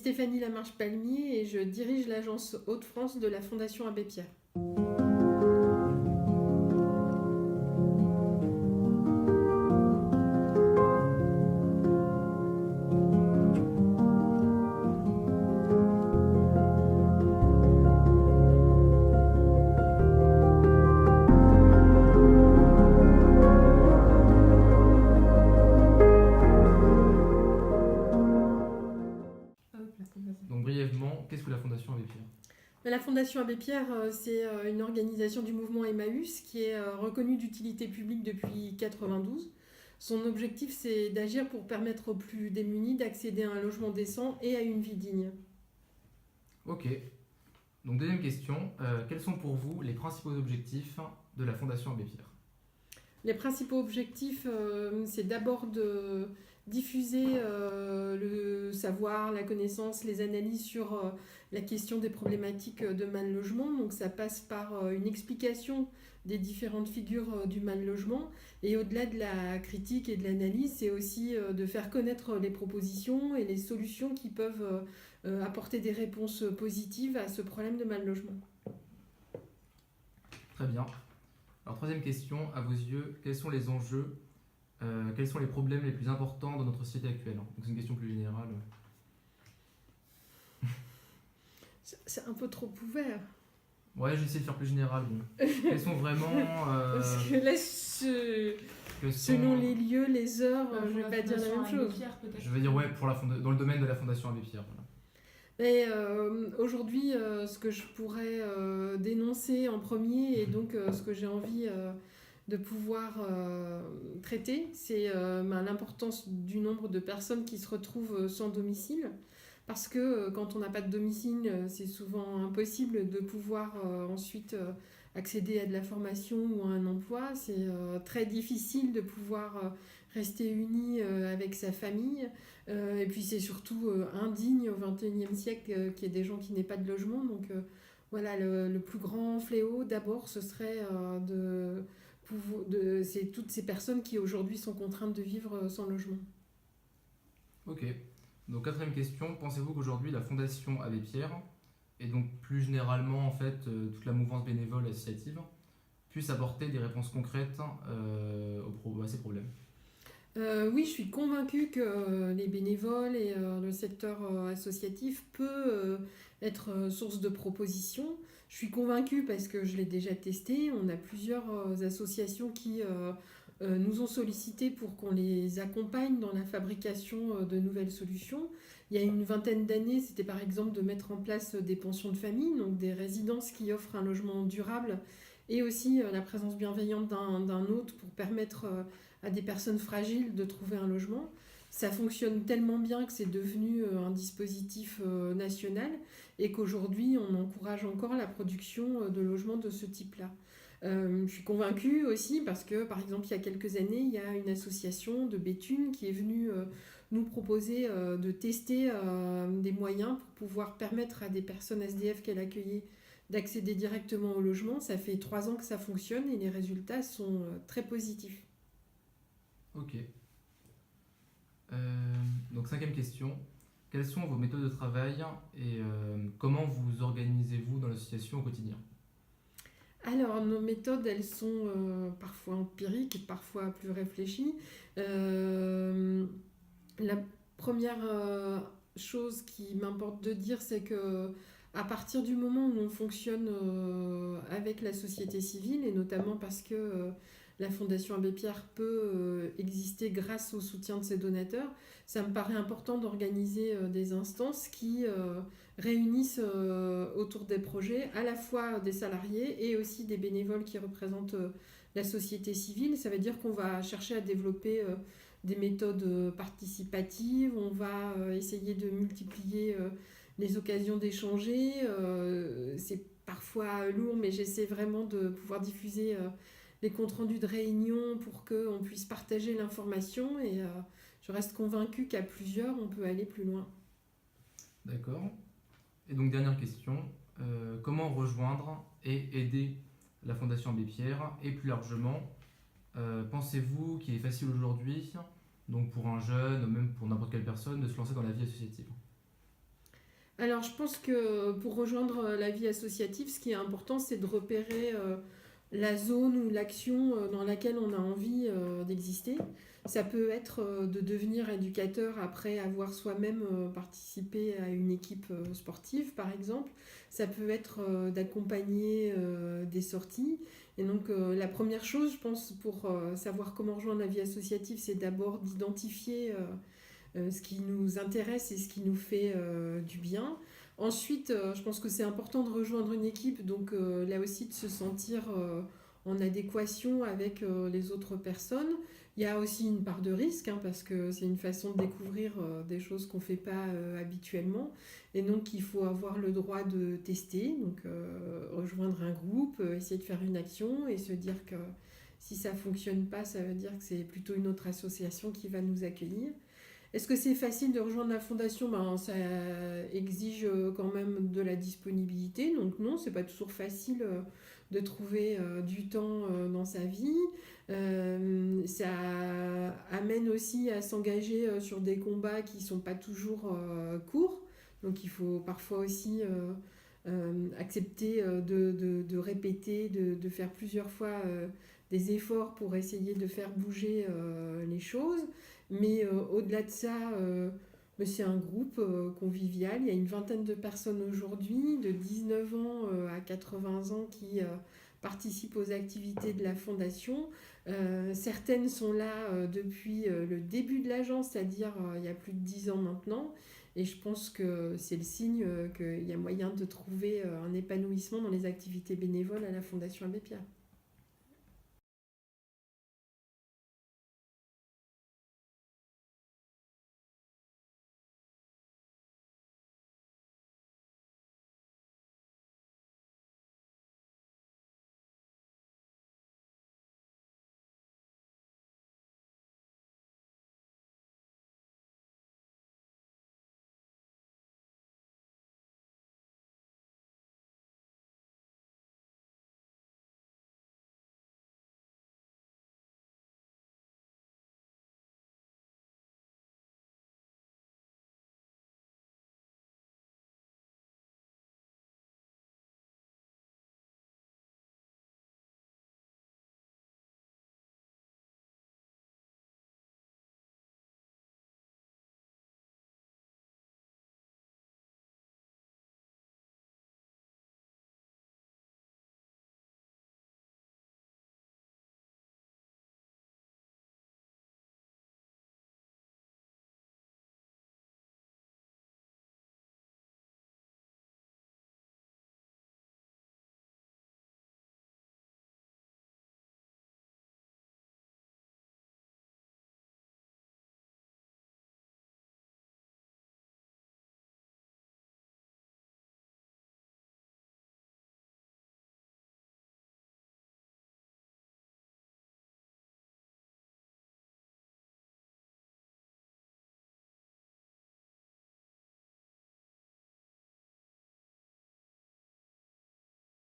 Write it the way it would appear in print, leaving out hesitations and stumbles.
Stéphanie Lamarche-Palmier et je dirige l'agence Hauts-de-France de la Fondation Abbé Pierre. Donc brièvement, qu'est-ce que la Fondation Abbé Pierre ? La Fondation Abbé Pierre, c'est une organisation du mouvement Emmaüs qui est reconnue d'utilité publique depuis 1992. Son objectif, c'est d'agir pour permettre aux plus démunis d'accéder à un logement décent et à une vie digne. Ok. Donc deuxième question, quels sont pour vous les principaux objectifs de la Fondation Abbé Pierre ? Les principaux objectifs, c'est d'abord de diffuser le savoir, la connaissance, les analyses sur la question des problématiques de mal logement. Donc ça passe par une explication des différentes figures du mal logement. Et au-delà de la critique et de l'analyse, c'est aussi de faire connaître les propositions et les solutions qui peuvent apporter des réponses positives à ce problème de mal logement. Très bien. Alors troisième question, à vos yeux, quels sont les enjeux, quels sont les problèmes les plus importants dans notre société actuelle ? Donc c'est une question plus générale. C'est un peu trop ouvert. Ouais, j'essaie de faire plus général. Bon. Quels sont vraiment... Parce que là, selon les lieux, les heures, je ne vais pas dire la même chose. Pierre, je veux dire, ouais, pour dans le domaine de la Fondation Abbé Pierre. Voilà. Mais aujourd'hui, ce que je pourrais dénoncer en premier, et donc ce que j'ai envie de pouvoir traiter, c'est l'importance du nombre de personnes qui se retrouvent sans domicile. Parce que quand on n'a pas de domicile, c'est souvent impossible de pouvoir ensuite accéder à de la formation ou à un emploi. C'est très difficile de pouvoir rester uni avec sa famille. Et puis c'est surtout indigne au XXIe siècle qu'il y ait des gens qui n'aient pas de logement. Donc voilà, le plus grand fléau d'abord, ce serait c'est toutes ces personnes qui aujourd'hui sont contraintes de vivre sans logement. Ok. Donc quatrième question, pensez-vous qu'aujourd'hui la Fondation Abbé Pierre, et donc plus généralement en fait toute la mouvance bénévole associative, puisse apporter des réponses concrètes à ces problèmes ? Oui, je suis convaincue que les bénévoles et le secteur associatif peut être source de propositions. Je suis convaincue parce que je l'ai déjà testé. On a plusieurs associations qui nous ont sollicité pour qu'on les accompagne dans la fabrication de nouvelles solutions. Il y a une vingtaine d'années, c'était par exemple de mettre en place des pensions de famille, donc des résidences qui offrent un logement durable et aussi la présence bienveillante d'un hôte pour permettre à des personnes fragiles de trouver un logement. Ça fonctionne tellement bien que c'est devenu un dispositif national et qu'aujourd'hui, on encourage encore la production de logements de ce type-là. Je suis convaincue aussi parce que, par exemple, il y a quelques années, il y a une association de Béthune qui est venue nous proposer de tester des moyens pour pouvoir permettre à des personnes SDF qu'elle accueillait d'accéder directement au logement. Ça fait 3 ans que ça fonctionne et les résultats sont très positifs. Ok. Donc cinquième question, quelles sont vos méthodes de travail et comment vous organisez-vous dans l'association au quotidien ? Alors, nos méthodes, elles sont parfois empiriques et parfois plus réfléchies. La première chose qui m'importe de dire, c'est que à partir du moment où on fonctionne avec la société civile, et notamment parce que la Fondation Abbé Pierre peut exister grâce au soutien de ses donateurs, ça me paraît important d'organiser des instances qui réunissent autour des projets à la fois des salariés et aussi des bénévoles qui représentent la société civile. Ça veut dire qu'on va chercher à développer des méthodes participatives, on va essayer de multiplier les occasions d'échanger. C'est parfois lourd, mais j'essaie vraiment de pouvoir diffuser les comptes rendus de réunion pour qu'on puisse partager l'information et je reste convaincue qu'à plusieurs, on peut aller plus loin. D'accord. Et donc dernière question, comment rejoindre et aider la Fondation Abbé Pierre et plus largement, pensez-vous qu'il est facile aujourd'hui, donc pour un jeune ou même pour n'importe quelle personne, de se lancer dans la vie associative ? Alors, je pense que pour rejoindre la vie associative, ce qui est important, c'est de repérer la zone ou l'action dans laquelle on a envie d'exister. Ça peut être de devenir éducateur après avoir soi-même participé à une équipe sportive, par exemple. Ça peut être d'accompagner des sorties. Et donc, la première chose, je pense, pour savoir comment rejoindre la vie associative, c'est d'abord d'identifier ce qui nous intéresse et ce qui nous fait du bien. Ensuite, je pense que c'est important de rejoindre une équipe, donc là aussi de se sentir en adéquation avec les autres personnes. Il y a aussi une part de risque, hein, parce que c'est une façon de découvrir des choses qu'on ne fait pas habituellement. Et donc, il faut avoir le droit de tester, donc rejoindre un groupe, essayer de faire une action et se dire que si ça ne fonctionne pas, ça veut dire que c'est plutôt une autre association qui va nous accueillir. Est-ce que c'est facile de rejoindre la fondation? Ben, ça exige quand même de la disponibilité. Donc non, c'est pas toujours facile de trouver du temps dans sa vie. Ça amène aussi à s'engager sur des combats qui sont pas toujours courts. Donc il faut parfois aussi accepter de répéter, de faire plusieurs fois des efforts pour essayer de faire bouger les choses. Mais au-delà de ça, c'est un groupe convivial. Il y a une vingtaine de personnes aujourd'hui, de 19 ans à 80 ans, qui participent aux activités de la Fondation. Certaines sont là depuis le début de l'agence, c'est-à-dire il y a plus de 10 ans maintenant. Et je pense que c'est le signe qu'il y a moyen de trouver un épanouissement dans les activités bénévoles à la Fondation Abbé Pierre.